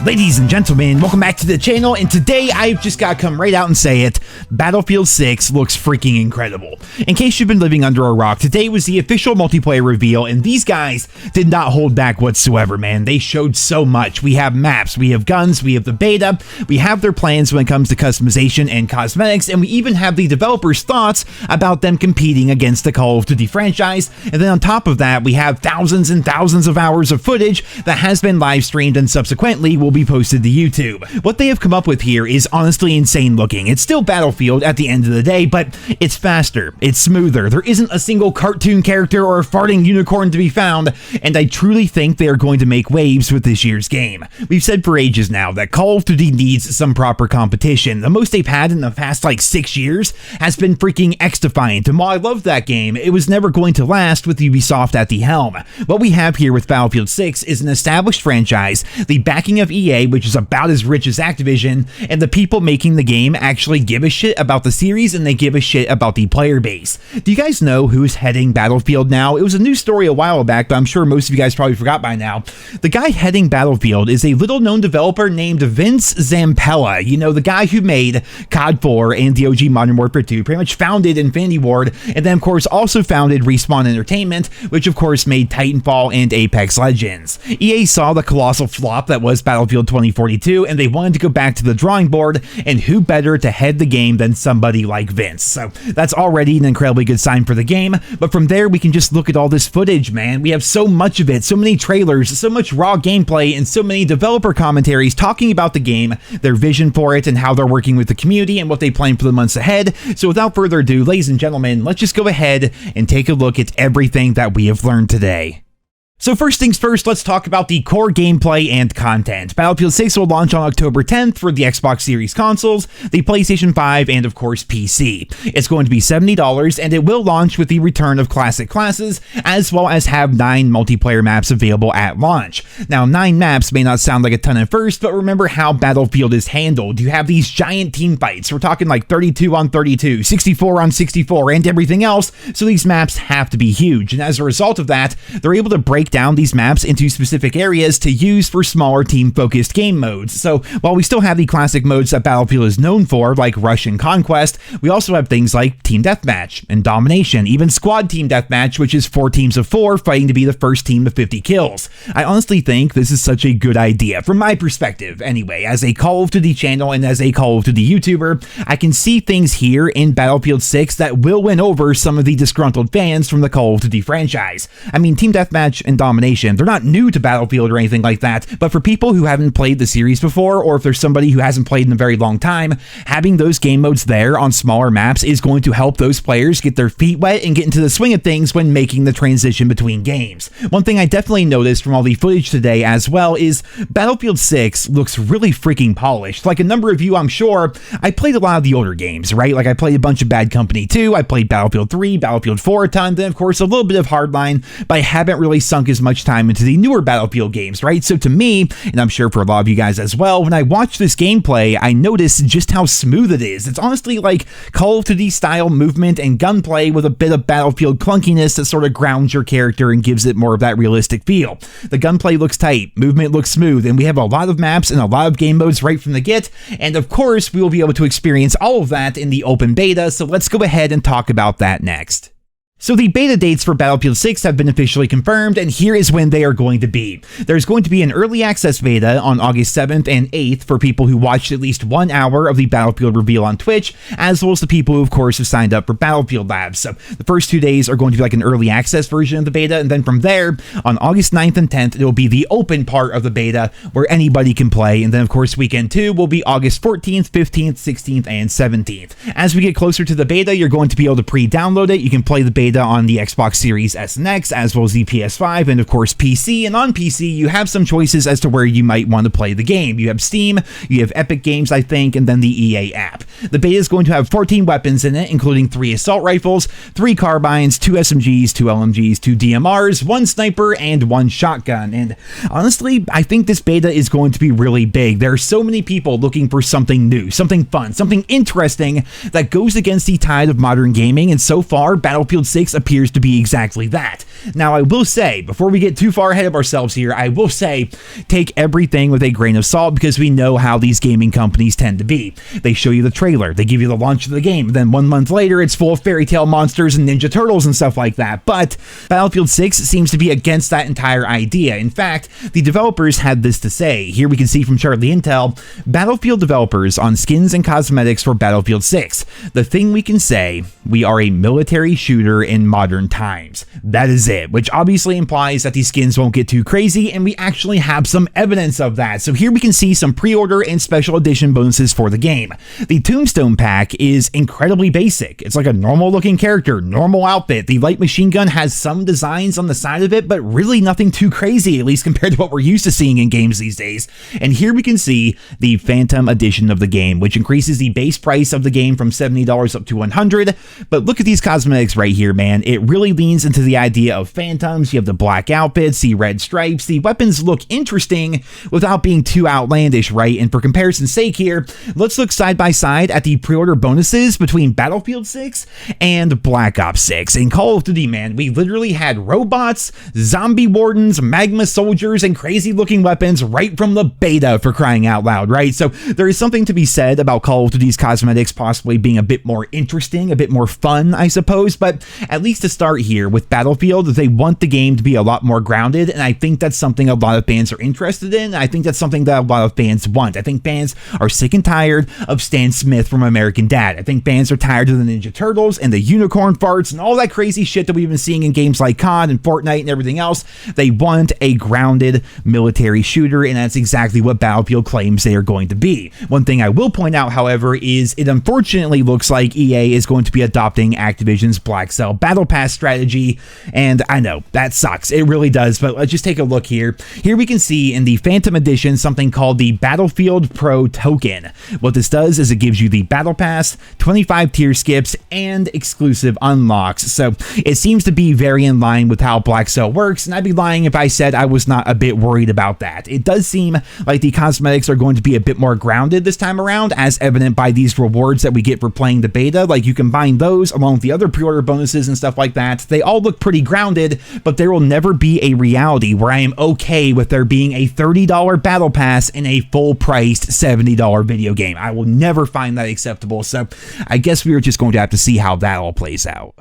Ladies and gentlemen, welcome back to the channel, and today I've just got to come right out and say it, Battlefield 6 looks freaking incredible. In case you've been living under a rock, today was the official multiplayer reveal, and these guys did not hold back whatsoever, man. They showed so much. We have maps, we have guns, we have the beta, we have their plans when it comes to customization and cosmetics, and we even have the developers' thoughts about them competing against the Call of Duty franchise, and then on top of that, we have thousands and thousands of hours of footage that has been live streamed and subsequently will be posted to YouTube. What they have come up with here is honestly insane looking. It's still Battlefield at the end of the day, but it's faster, it's smoother, there isn't a single cartoon character or farting unicorn to be found, and I truly think they are going to make waves with this year's game. We've said for ages now that Call of Duty needs some proper competition. The most they've had in the past like 6 years has been freaking X-Defiant, and while I love that game, it was never going to last with Ubisoft at the helm. What we have here with Battlefield 6 is an established franchise, the backing of EA, which is about as rich as Activision, and the people making the game actually give a shit about the series and they give a shit about the player base. Do you guys know who's heading Battlefield now? It was a news story a while back, but I'm sure most of you guys probably forgot by now. The guy heading Battlefield is a little-known developer named Vince Zampella. You know, the guy who made COD 4 and the OG Modern Warfare 2, pretty much founded Infinity Ward, and then of course also founded Respawn Entertainment, which of course made Titanfall and Apex Legends. EA saw the colossal flop that was Battlefield 2042, and they wanted to go back to the drawing board, and who better to head the game than somebody like Vince? So that's already an incredibly good sign for the game, but from there we can just look at all this footage, man. We have so much of it, so many trailers, so much raw gameplay, and so many developer commentaries talking about the game, their vision for it, and how they're working with the community and what they plan for the months ahead. So without further ado, ladies and gentlemen, let's just go ahead and take a look at everything that we have learned today. So first things first, let's talk about the core gameplay and content. Battlefield 6 will launch on October 10th for the Xbox Series consoles, the PlayStation 5, and of course PC. It's going to be $70, and it will launch with the return of classic classes, as well as have 9 multiplayer maps available at launch. Now, 9 maps may not sound like a ton at first, but remember how Battlefield is handled. You have these giant team fights. We're talking like 32 on 32, 64 on 64, and everything else, so these maps have to be huge, and as a result of that, they're able to break down these maps into specific areas to use for smaller team-focused game modes. So while we still have the classic modes that Battlefield is known for, like Rush and Conquest, we also have things like Team Deathmatch and Domination, even Squad Team Deathmatch, which is 4 teams of 4 fighting to be the first team to 50 kills. I honestly think this is such a good idea, from my perspective anyway. As a Call of Duty channel and as a Call of Duty YouTuber, I can see things here in Battlefield 6 that will win over some of the disgruntled fans from the Call of Duty franchise. I mean, Team Deathmatch and Domination, they're not new to Battlefield or anything like that, but for people who haven't played the series before, or if there's somebody who hasn't played in a very long time, having those game modes there on smaller maps is going to help those players get their feet wet and get into the swing of things when making the transition between games. One thing I definitely noticed from all the footage today as well is Battlefield 6 looks really freaking polished. Like a number of you, I'm sure, I played a lot of the older games, right? Like I played a bunch of Bad Company 2, I played Battlefield 3, Battlefield 4 a ton, then of course a little bit of Hardline, but I haven't really sunk as much time into the newer Battlefield games, right? So to me, and I'm sure for a lot of you guys as well, when I watch this gameplay, I notice just how smooth it is. It's honestly like Call of Duty style movement and gunplay with a bit of Battlefield clunkiness that sort of grounds your character and gives it more of that realistic feel. The gunplay looks tight, movement looks smooth, and we have a lot of maps and a lot of game modes right from the get, and of course, we will be able to experience all of that in the open beta, so let's go ahead and talk about that next. So the beta dates for Battlefield 6 have been officially confirmed, and here is when they are going to be. There's going to be an early access beta on August 7th and 8th for people who watched at least 1 hour of the Battlefield reveal on Twitch, as well as the people who, of course, have signed up for Battlefield Labs. So the first 2 days are going to be like an early access version of the beta, and then from there, on August 9th and 10th, it will be the open part of the beta where anybody can play, and then, of course, weekend 2 will be August 14th, 15th, 16th, and 17th. As we get closer to the beta, you're going to be able to pre-download it. You can play the beta on the Xbox Series S and X, as well as the PS5, and of course PC. And on PC, you have some choices as to where you might want to play the game. You have Steam, you have Epic Games, I think, and then the EA app. The beta is going to have 14 weapons in it, including 3 assault rifles, 3 carbines, 2 SMGs, 2 LMGs, 2 DMRs, 1 sniper, and 1 shotgun. And honestly, I think this beta is going to be really big. There are so many people looking for something new, something fun, something interesting that goes against the tide of modern gaming, and so far, Battlefield 6 6 appears to be exactly that. Now, I will say, before we get too far ahead of ourselves here, I will say, take everything with a grain of salt, because we know how these gaming companies tend to be. They show you the trailer, they give you the launch of the game, then 1 month later, it's full of fairy tale monsters and Ninja Turtles and stuff like that. But Battlefield 6 seems to be against that entire idea. In fact, the developers had this to say. Here we can see from Charlie Intel, Battlefield developers on skins and cosmetics for Battlefield 6. The thing we can say, we are a military shooter in modern times. That is it, which obviously implies that these skins won't get too crazy, and we actually have some evidence of that. So here we can see some pre-order and special edition bonuses for the game. The Tombstone pack is incredibly basic. It's like a normal looking character, normal outfit. The light machine gun has some designs on the side of it, but really nothing too crazy, at least compared to what we're used to seeing in games these days. And here we can see the Phantom edition of the game, which increases the base price of the game from $70 up to $100. But look at these cosmetics right here, man. It really leans into the idea of Phantoms. You have the black outfits, the red stripes. The weapons look interesting without being too outlandish, right? And for comparison's sake here, let's look side by side at the pre-order bonuses between Battlefield 6 and Black Ops 6. In Call of Duty, man, we literally had robots, zombie wardens, magma soldiers, and crazy looking weapons right from the beta, for crying out loud, right? So there is something to be said about Call of Duty's cosmetics possibly being a bit more interesting, a bit more fun, I suppose. But at least to start here with Battlefield, they want the game to be a lot more grounded, and I think that's something a lot of fans are interested in. I think that's something that a lot of fans want. I think fans are sick and tired of Stan Smith from American Dad. I think fans are tired of the Ninja Turtles and the unicorn farts and all that crazy shit that we've been seeing in games like COD and Fortnite and everything else. They want a grounded military shooter, and that's exactly what Battlefield claims they are going to be. One thing I will point out, however, is it unfortunately looks like EA is going to be adopting Activision's Blackcell Battle Pass strategy, and I know, that sucks. It really does, but let's just take a look here. Here we can see in the Phantom Edition something called the Battlefield Pro Token. What this does is it gives you the Battle Pass, 25 tier skips, and exclusive unlocks. So it seems to be very in line with how Blackcell works, and I'd be lying if I said I was not a bit worried about that. It does seem like the cosmetics are going to be a bit more grounded this time around, as evident by these rewards that we get for playing the beta. Like, you combine those along with the other pre-order bonuses and stuff like that. They all look pretty grounded, but there will never be a reality where I am okay with there being a $30 battle pass in a full-priced $70 video game. I will never find that acceptable, so I guess we are just going to have to see how that all plays out.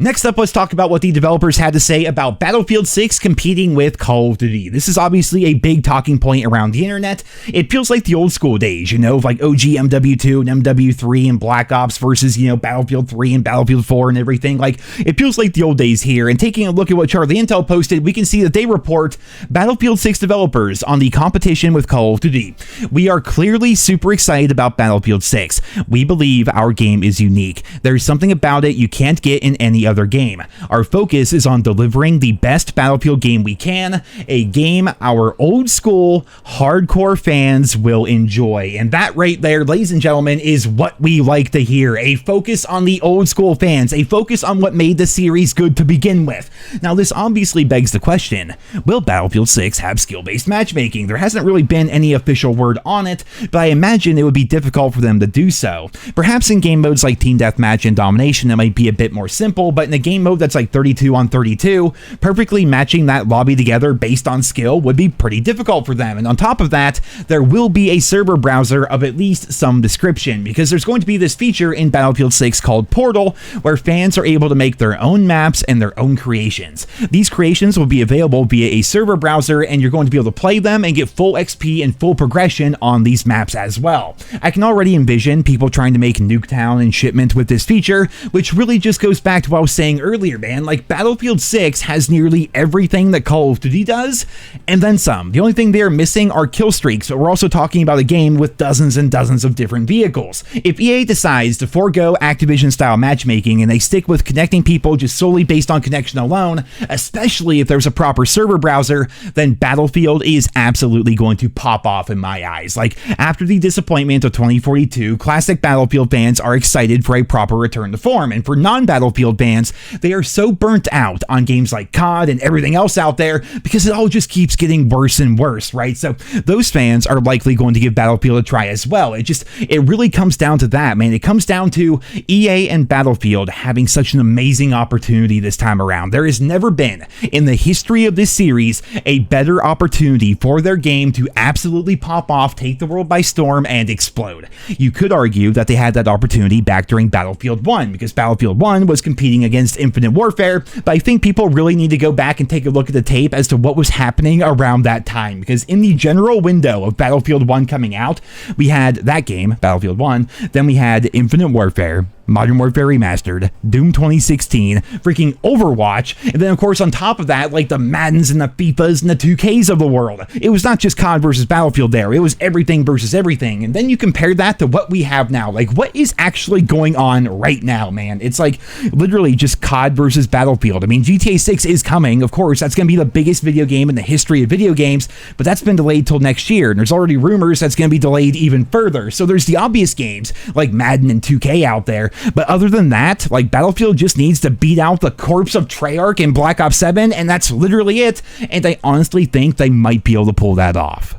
Next up, let's talk about what the developers had to say about Battlefield 6 competing with Call of Duty. This is obviously a big talking point around the internet. It feels like the old school days, you know, of like OG MW2 and MW3 and Black Ops versus, you know, Battlefield 3 and Battlefield 4 and everything. Like, it feels like the old days here. And taking a look at what Charlie Intel posted, we can see that they report Battlefield 6 developers on the competition with Call of Duty. We are clearly super excited about Battlefield 6. We believe our game is unique. There's something about it you can't get in any other game. Our focus is on delivering the best Battlefield game we can, a game our old school hardcore fans will enjoy. And that right there, ladies and gentlemen, is what we like to hear. A focus on the old school fans, a focus on what made the series good to begin with. Now, this obviously begs the question, will Battlefield 6 have skill-based matchmaking? There hasn't really been any official word on it, but I imagine it would be difficult for them to do so. Perhaps in game modes like Team Deathmatch and Domination, it might be a bit more simple, but in a game mode that's like 32 on 32, perfectly matching that lobby together based on skill would be pretty difficult for them. And on top of that, there will be a server browser of at least some description, because there's going to be this feature in Battlefield 6 called Portal, where fans are able to make their own maps and their own creations. These creations will be available via a server browser, and you're going to be able to play them and get full XP and full progression on these maps as well. I can already envision people trying to make Nuketown and Shipment with this feature, which really just goes back to what I was saying earlier, man. Like, Battlefield 6 has nearly everything that Call of Duty does, and then some. The only thing they're missing are kill streaks, but we're also talking about a game with dozens and dozens of different vehicles. If EA decides to forego Activision-style matchmaking and they stick with connecting people just solely based on connection alone, especially if there's a proper server browser, then Battlefield is absolutely going to pop off in my eyes. Like, after the disappointment of 2042, classic Battlefield fans are excited for a proper return to form, and for non-Battlefield fans, fans, they are so burnt out on games like COD and everything else out there because it all just keeps getting worse and worse, right? So those fans are likely going to give Battlefield a try as well. It really comes down to that, man. It comes down to EA and Battlefield having such an amazing opportunity this time around. There has never been in the history of this series a better opportunity for their game to absolutely pop off, take the world by storm, and explode. You could argue that they had that opportunity back during Battlefield 1 because Battlefield 1 was competing against Infinite Warfare, but I think people really need to go back and take a look at the tape as to what was happening around that time, because in the general window of Battlefield 1 coming out, we had that game, Battlefield 1, then we had Infinite Warfare, Modern Warfare Remastered, Doom 2016, freaking Overwatch, and then of course on top of that, like the Maddens and the FIFAs and the 2Ks of the world. It was not just COD versus Battlefield there, it was everything versus everything. And then you compare that to what we have now. Like, what is actually going on right now, man? It's like literally just COD versus Battlefield. I mean, GTA 6 is coming, of course, that's going to be the biggest video game in the history of video games, but that's been delayed till next year, and there's already rumors that's going to be delayed even further. So there's the obvious games like Madden and 2K out there, but other than that, like, Battlefield just needs to beat out the corpse of Treyarch in Black Ops 7, and that's literally it, and I honestly think they might be able to pull that off.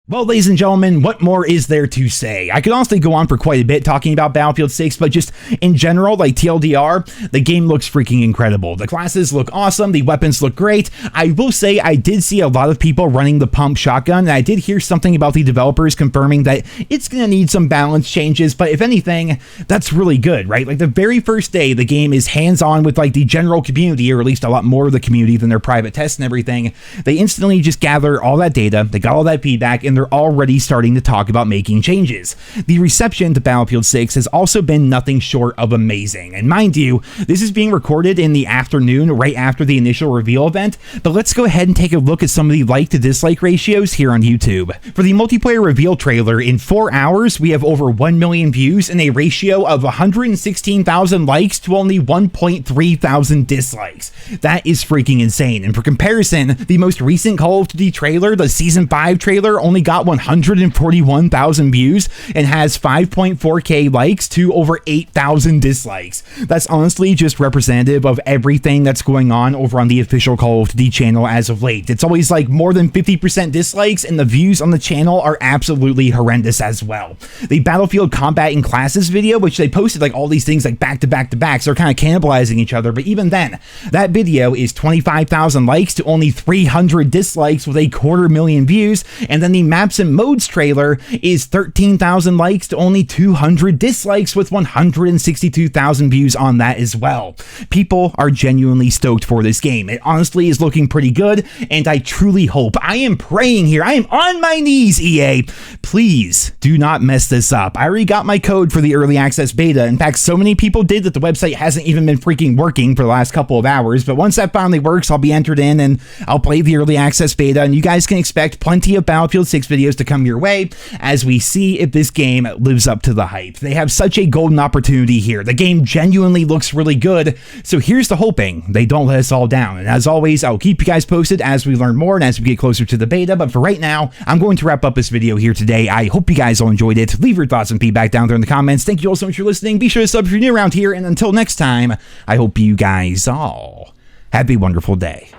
Well, ladies and gentlemen, what more is there to say? I could honestly go on for quite a bit talking about Battlefield 6, but just in general, like TLDR, the game looks freaking incredible. The classes look awesome, the weapons look great. I will say I did see a lot of people running the pump shotgun, and I did hear something about the developers confirming that it's going to need some balance changes, but if anything, that's really good, right? Like, the very first day, the game is hands-on with like the general community, or at least a lot more of the community than their private tests and everything. They instantly just gather all that data, they got all that feedback, and they're already starting to talk about making changes. The reception to Battlefield 6 has also been nothing short of amazing. And mind you, this is being recorded in the afternoon right after the initial reveal event, but let's go ahead and take a look at some of the like to dislike ratios here on YouTube. For the multiplayer reveal trailer, in 4 hours, we have over 1 million views and a ratio of 116,000 likes to only 1.3 thousand dislikes. That is freaking insane. And for comparison, the most recent Call of Duty trailer, the Season 5 trailer, only got 141,000 views and has 5.4k likes to over 8,000 dislikes. That's honestly just representative of everything that's going on over on the official Call of Duty channel as of late. It's always like more than 50% dislikes, and the views on the channel are absolutely horrendous as well. The Battlefield Combat and Classes video, which they posted like all these things like back to back to back, so they're kind of cannibalizing each other, but even then, that video is 25,000 likes to only 300 dislikes with 250,000 views, and then the Maps and Modes trailer is 13,000 likes to only 200 dislikes with 162,000 views on that as well. People are genuinely stoked for this game. It honestly is looking pretty good, and I truly hope, I am praying here, I am on my knees, EA, please do not mess this up. I already got my code for the early access beta. In fact, so many people did that the website hasn't even been freaking working for the last couple of hours, but once that finally works, I'll be entered in and I'll play the early access beta, and you guys can expect plenty of Battlefield 6 videos to come your way as we see if this game lives up to the hype. They have such a golden opportunity here. The game genuinely looks really good, so here's to hoping they don't let us all down. And as always, I'll keep you guys posted as we learn more and as we get closer to the beta, but for right now, I'm going to wrap up this video here today. I hope you guys all enjoyed it. Leave your thoughts and feedback down there in the comments. Thank you all so much for listening. Be sure to sub if you're new around here, and until next time, I hope you guys all have a wonderful day.